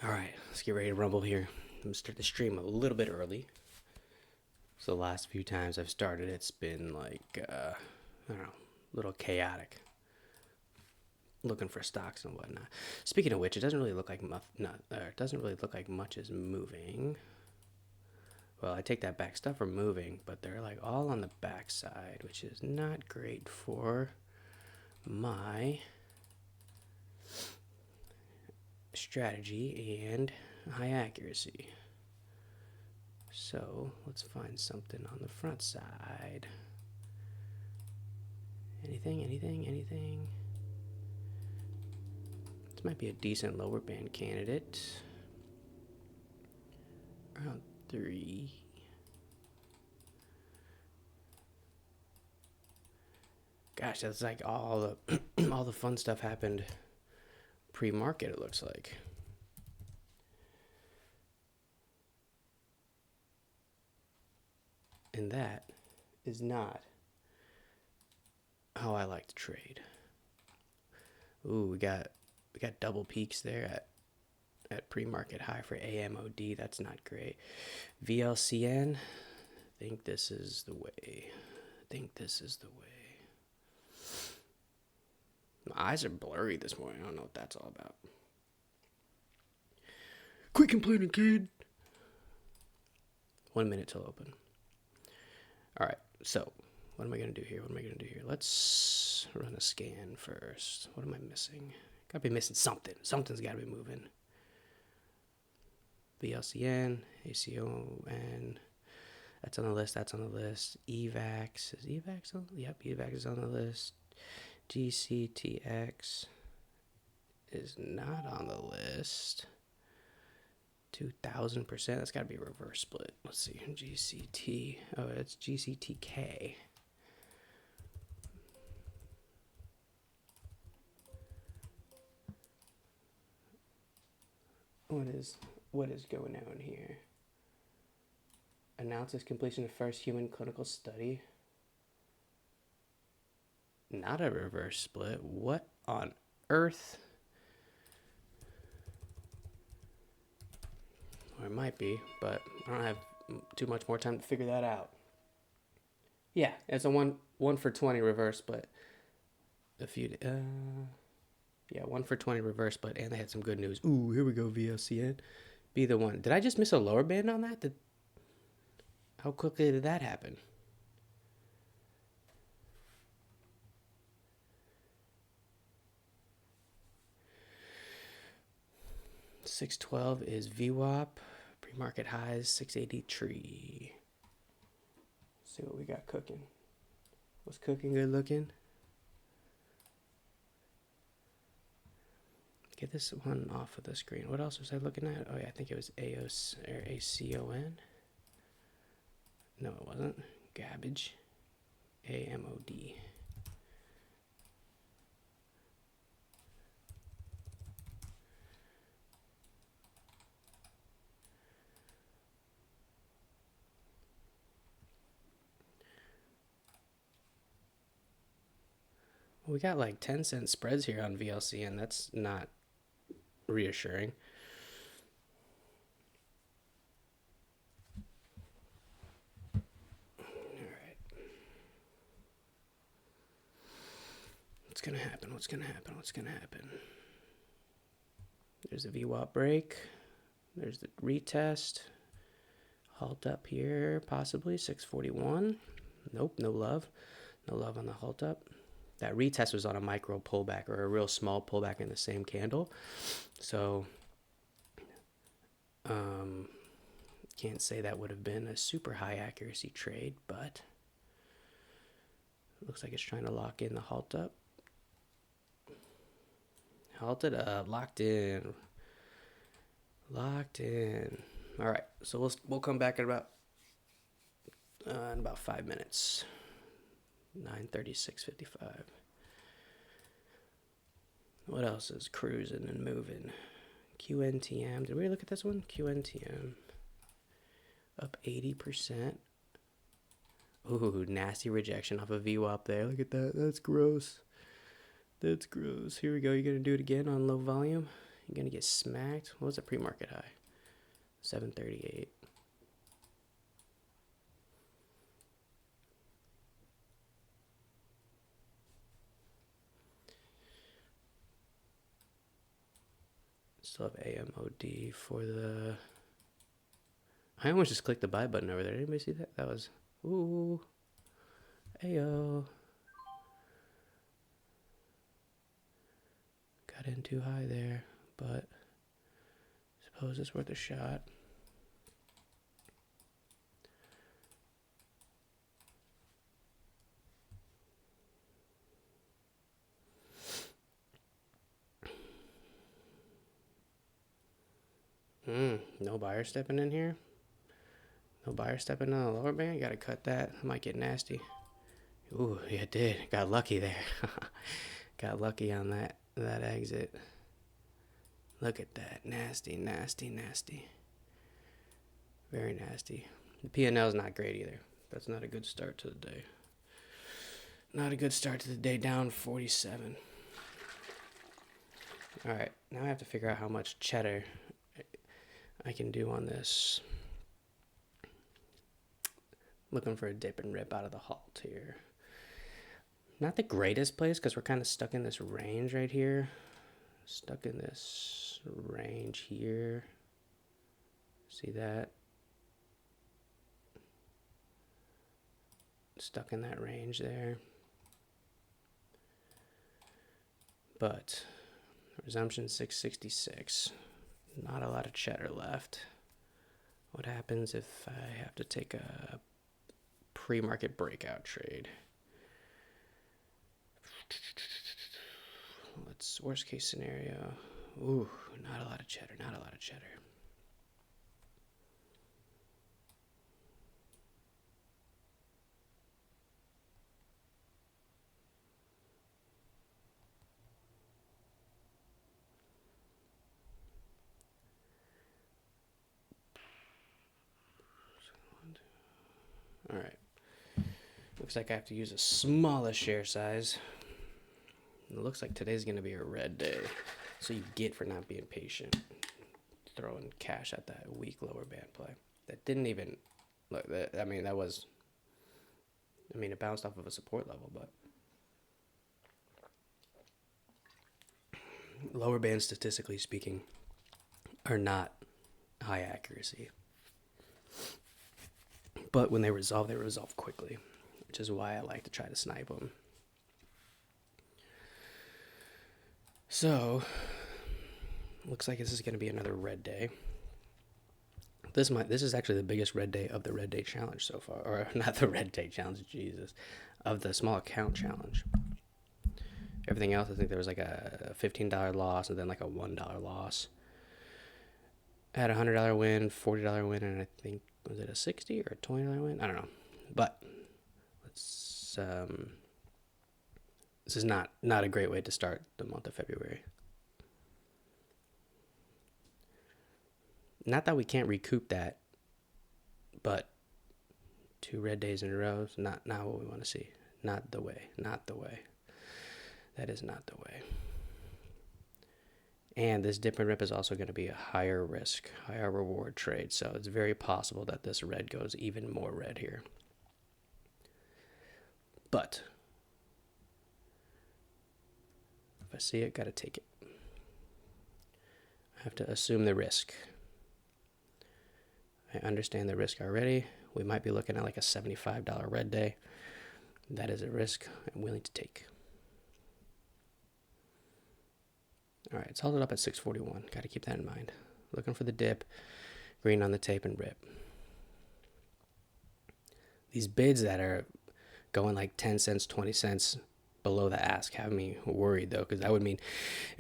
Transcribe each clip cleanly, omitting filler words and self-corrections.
All right, let's get ready to rumble here. I'm gonna start the stream a little bit early. So the last few times I've started, it's been like I don't know, a little chaotic. Looking for stocks and whatnot. Speaking of which, it doesn't really look like much is moving. Well, I take that back. Stuff are moving, but they're like all on the backside, which is not great for my strategy and high accuracy. So let's find something on the front side. Anything? This might be a decent lower band candidate. Around 3. Gosh, that's like all the all the fun stuff happened pre-market, it looks like. And that is not how I like to trade. Ooh, we got double peaks there at pre-market high for AMOD. That's not great. VLCN, I think this is the way. My eyes are blurry this morning. I don't know what that's all about. Quit complaining, kid. 1 minute till open. All right, so what am I going to do here? Let's run a scan first. What am I missing? Got to be missing something. Something's got to be moving. VLCN, ACON, that's on the list. EVAX, is EVAX on? Yep, EVAX is on the list. GCTX is not on the list. 2,000%. That's got to be a reverse split. Let's see. GCT. Oh, it's GCTK. What is going on here? Announces completion of first human clinical study. Not a reverse split. What on earth? Or it might be, but I don't have too much more time to figure that out. Yeah, it's a one for 20 reverse split. Yeah, 1 for 20 reverse split, and they had some good news. Ooh, here we go, VLCN. Be the one. Did I just miss a lower band on that? How quickly did that happen? $612 is VWAP. Pre-market highs 683. See what we got cooking. What's cooking? Good looking. Get this one off of the screen. What else was I looking at? Oh yeah, I think it was ACON. No, it wasn't. Garbage. AMOD. We got like 10-cent spreads here on VLC, and that's not reassuring. All right. What's going to happen? There's a VWAP break. There's the retest. Halt up here, possibly 641. Nope, no love. No love on the halt up. That retest was on a micro pullback or a real small pullback in the same candle. So, can't say that would have been a super high accuracy trade, but looks like it's trying to lock in the halt up. Halted up, locked in. All right, so we'll come back in about 5 minutes. 9:36:55. What else is cruising and moving? QNTM. Did we look at this one? QNTM. Up 80%. Ooh, nasty rejection off a VWAP there. Look at that. That's gross. Here we go. You gonna do it again on low volume? You're gonna get smacked. What was the pre-market high? 738. Still have AMOD for the... I almost just clicked the buy button over there. Did anybody see that? That was... Ooh. Ayo. Got in too high there, but suppose it's worth a shot. No buyer stepping in here. No buyer stepping on the lower band. Gotta cut that. Might get nasty. Ooh, yeah, it did. Got lucky there. Got lucky on that exit. Look at that. Nasty, nasty, nasty. Very nasty. The P&L is not great either. That's not a good start to the day. Not a good start to the day. Down 47. Alright, now I have to figure out how much cheddar I can do on this. Looking for a dip and rip out of the halt here. Not the greatest place because we're kind of stuck in this range right here. Stuck in this range here. See that? Stuck in that range there. But resumption 666. Not a lot of cheddar left. What happens if I have to take a pre-market breakout trade? Let's worst case scenario. Ooh, not a lot of cheddar, not a lot of cheddar. All right. Looks like I have to use a smaller share size. It looks like today's going to be a red day. So you get for not being patient. Throwing cash at that weak lower band play. That didn't even... Look, I mean, that was... I mean, it bounced off of a support level, but... Lower bands, statistically speaking, are not high accuracy. But when they resolve quickly, which is why I like to try to snipe them. So, looks like this is going to be another red day. This is actually the biggest red day of the red day challenge so far, or not the red day challenge, Jesus, of the small account challenge. Everything else, I think there was like a $15 loss and then like a $1 loss. I had a $100 win, $40 win, and I think, was it a $60 or a $20 win? I don't know. But let's this is not a great way to start the month of February. Not that we can't recoup that, but 2 red days in a row is not what we want to see. Not the way. Not the way. That is not the way. And this dip and rip is also going to be a higher risk, higher reward trade. So it's very possible that this red goes even more red here. But if I see it, got to take it. I have to assume the risk. I understand the risk already. We might be looking at like a $75 red day. That is a risk I'm willing to take. All right, it's held it up at 641. Got to keep that in mind. Looking for the dip, green on the tape, and rip. These bids that are going like 10 cents, 20 cents below the ask have me worried, though, because that would mean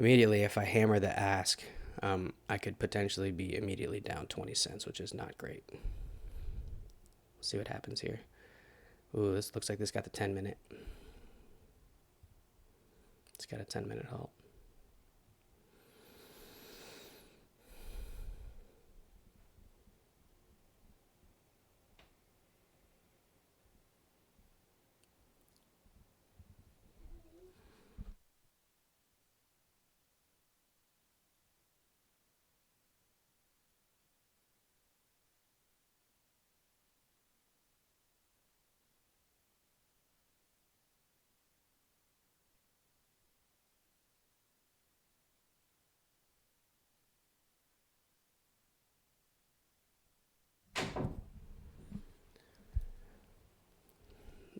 immediately if I hammer the ask, I could potentially be immediately down 20 cents, which is not great. We'll see what happens here. Ooh, this looks like this got the 10-minute. It's got a 10-minute halt.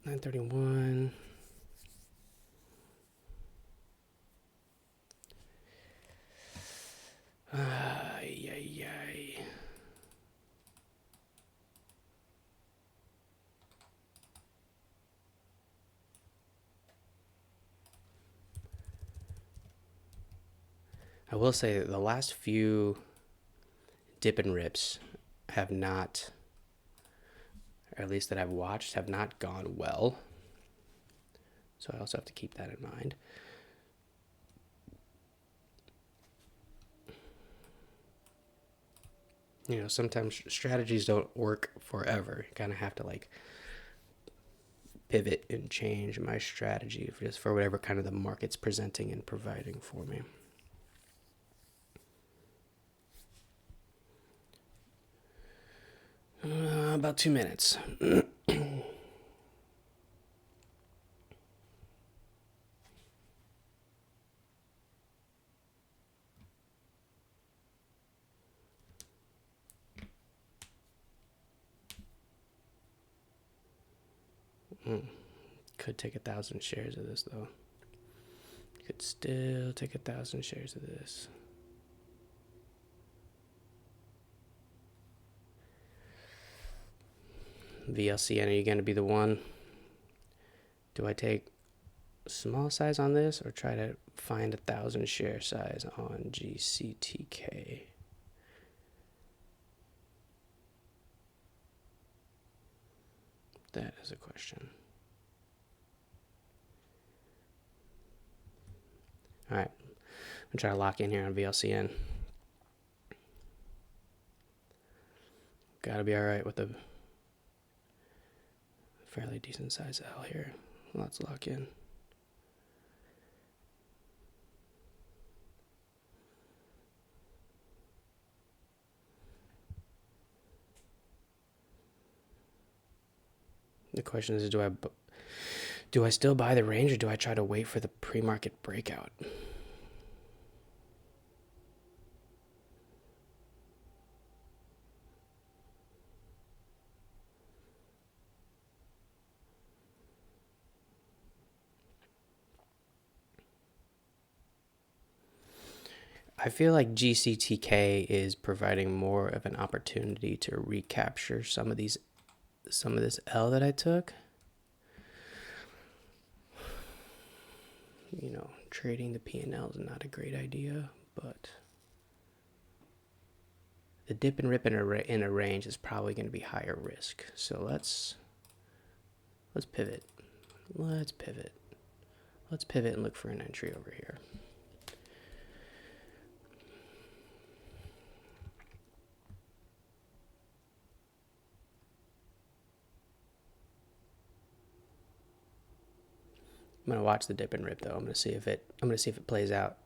931. Ay, ay, ay. I will say that the last few dip and rips have not, or at least that I've watched, have not gone well. So I also have to keep that in mind. You know, sometimes strategies don't work forever. You kind of have to like pivot and change my strategy just for whatever kind of the market's presenting and providing for me. About 2 minutes. Could take 1,000 shares of this though. Could still take 1,000 shares of this. VLCN, are you going to be the one? Do I take small size on this or try to find 1,000 share size on GCTK? That is a question. All right, I'm gonna try to lock in here on VLCN. Gotta be all right with a fairly decent size L here. Let's lock in. The question is, do I still buy the range or do I try to wait for the pre-market breakout? I feel like GCTK is providing more of an opportunity to recapture some of this L that I took. You know, trading the P&L is not a great idea, but the dip and rip in a range is probably going to be higher risk. So let's pivot. Let's pivot and look for an entry over here. I'm gonna watch the dip and rip though. I'm gonna see if it plays out.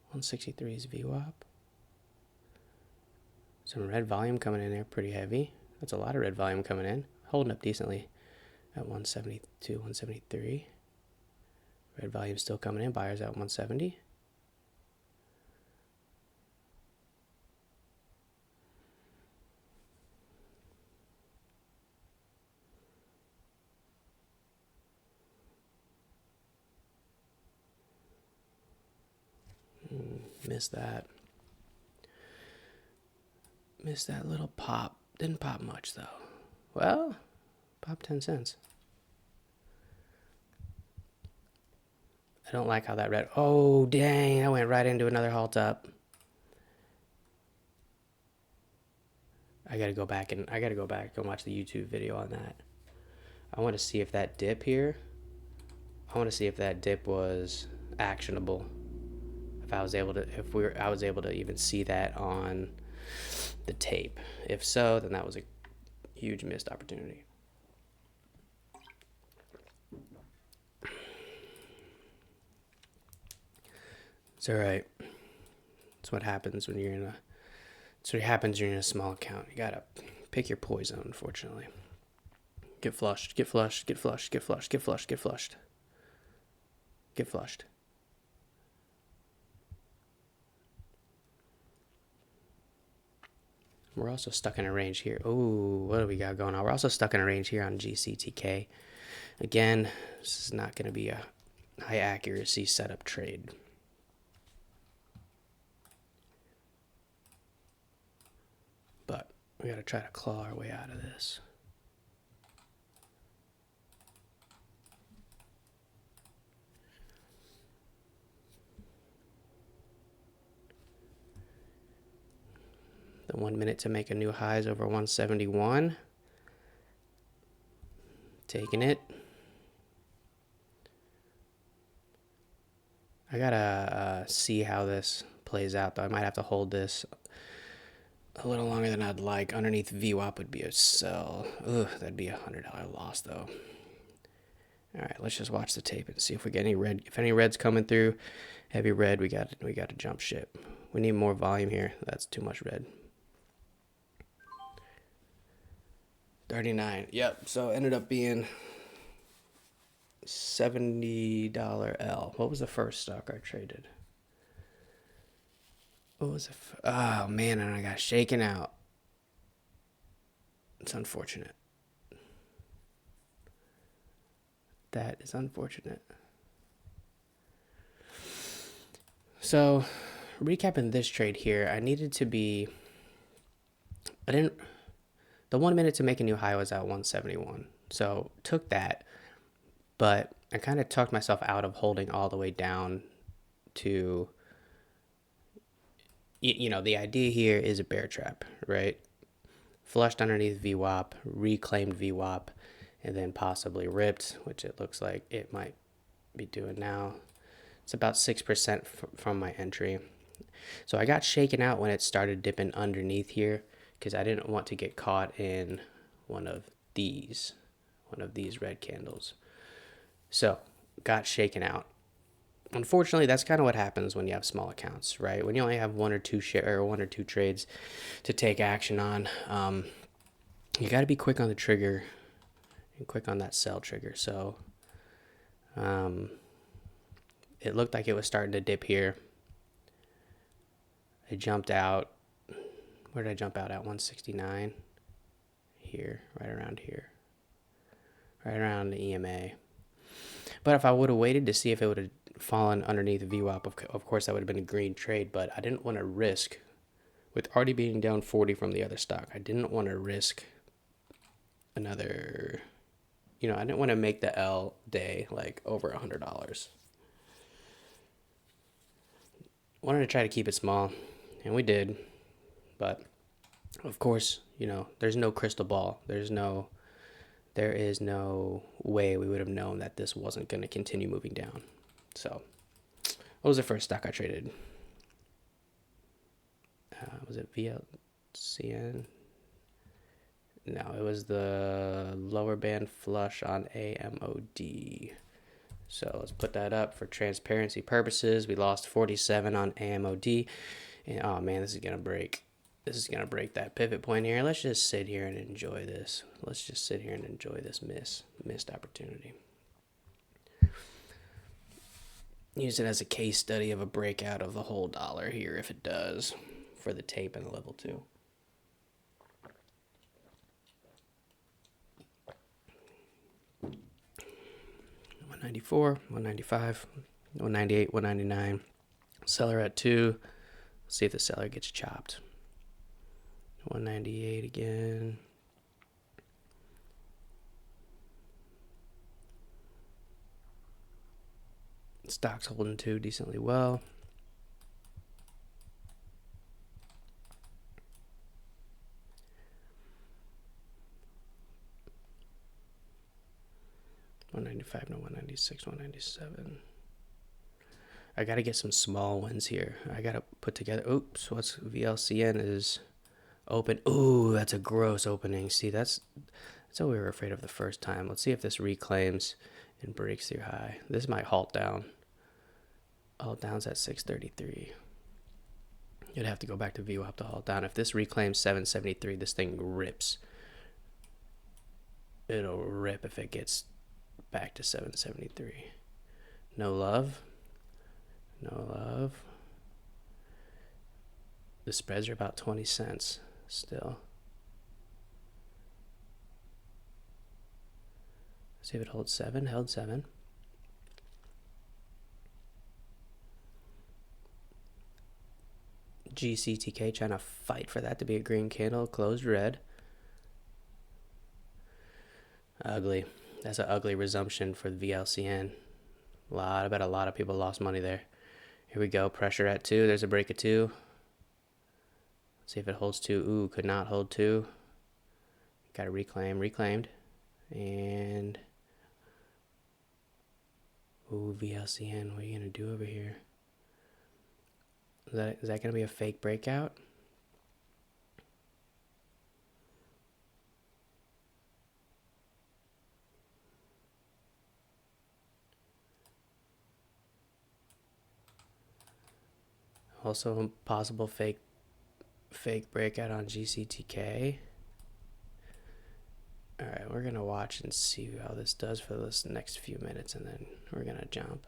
163 is VWAP. Some red volume coming in there, pretty heavy. That's a lot of red volume coming in. Holding up decently at 172, 173. Red volume still coming in. Buyers at 170. Missed that. Missed that little pop. Didn't pop much though. Well, pop 10 cents. I don't like how that red. Oh, dang. I went right into another halt up. I gotta go back and watch the YouTube video on that. I want to see if that dip here. I want to see if that dip was actionable. If I was able to even see that on the tape. If so, then that was a huge missed opportunity. It's all right. That's what happens when you're in a small account. You gotta pick your poison, unfortunately. Get flushed, get flushed, get flushed, get flushed, get flushed, get flushed. Get flushed. We're also stuck in a range here. Oh, what do we got going on? We're also stuck in a range here on GCTK. Again, this is not going to be a high accuracy setup trade. But we got to try to claw our way out of this. The 1 minute to make a new high is over 171. Taking it. I gotta see how this plays out, though. I might have to hold this a little longer than I'd like. Underneath VWAP would be a sell. Ugh, that'd be a $100 loss, though. All right, let's just watch the tape and see if we get any red. If any red's coming through, heavy red, we got to jump ship. We need more volume here. That's too much red. 39. Yep. So it ended up being $70 L. What was the first stock I traded? What was it? Oh man, and I got shaken out. It's unfortunate. That is unfortunate. So, recapping this trade here, I needed to be. The 1 minute to make a new high was at 171. So took that, but I kind of talked myself out of holding all the way down to, you know, the idea here is a bear trap, right? Flushed underneath VWAP, reclaimed VWAP, and then possibly ripped, which it looks like it might be doing now. It's about 6% from my entry. So I got shaken out when it started dipping underneath here, because I didn't want to get caught in one of these red candles. So got shaken out. Unfortunately, that's kind of what happens when you have small accounts, right? When you only have one or two trades to take action on, you got to be quick on the trigger and quick on that sell trigger. So it looked like it was starting to dip here. I jumped out. Where did I jump out at? 169. Here, right around here. Right around the EMA. But if I would have waited to see if it would have fallen underneath the VWAP, of course that would have been a green trade, but I didn't want to risk, with already being down 40 from the other stock, I didn't want to risk another, I didn't want to make the L day like over $100. Wanted to try to keep it small, and we did. But of course, there's no crystal ball. There is no way we would have known that this wasn't going to continue moving down. So, what was the first stock I traded? Was it VLCN? No, it was the lower band flush on AMOD. So let's put that up for transparency purposes. We lost 47 on AMOD. And oh man, this is going to break. This is going to break that pivot point here. Let's just sit here and enjoy this. Let's just sit here and enjoy this missed opportunity. Use it as a case study of a breakout of the whole dollar here if it does for the tape and the level 2. $194, $195, $198, $199. Seller at 2. Let's see if the seller gets chopped. 198 again. Stock's holding 2 decently well. $195, no, $196, $197. I got to get some small ones here. I got to put together. Oops, what's VLCN is open. Ooh, that's a gross opening. See, that's what we were afraid of the first time. Let's see if this reclaims and breaks through high. This might halt down. Halt down's at 633. You'd have to go back to VWAP to halt down. If this reclaims 773, this thing rips. It'll rip if it gets back to 773. No love. No love. The spreads are about 20 cents. still. See if it holds 7. Held 7. GCTK trying to fight for that to be a green candle. Closed red. Ugly. That's an ugly resumption for the VLCN. I bet a lot of people lost money there. Here we go. Pressure at 2. There's a break of 2. Let's see if it holds 2. Ooh, could not hold 2. Got to reclaim. Reclaimed. And... ooh, VLCN. What are you going to do over here? Is that going to be a fake breakout? Also a possible fake breakout on GCTK. All right, we're going to watch and see how this does for this next few minutes, and then we're going to jump.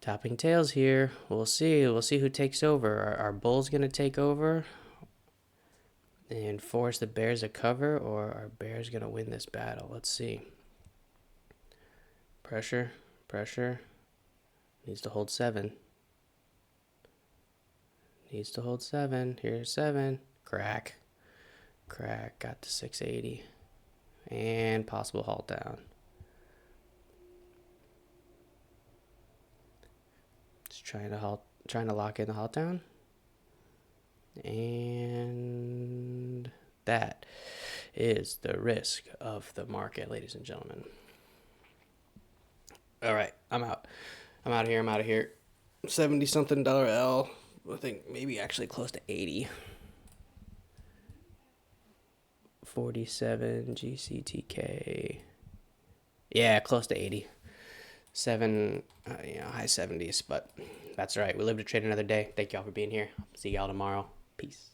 Topping tails here. We'll see. We'll see who takes over. Are bulls going to take over and force the bears to cover, or are bears going to win this battle? Let's see. Pressure. Pressure. Needs to hold 7. Needs to hold 7. Here's 7. Crack. Crack. Got to 680. And possible halt down. Just trying to lock in the halt down. And that is the risk of the market, ladies and gentlemen. All right, I'm out. I'm out of here. 70 something dollar L. I think maybe actually close to 80. 47 GCTK. Yeah, close to 80. 7, high 70s, but that's all right. We live to trade another day. Thank y'all for being here. See y'all tomorrow. Peace.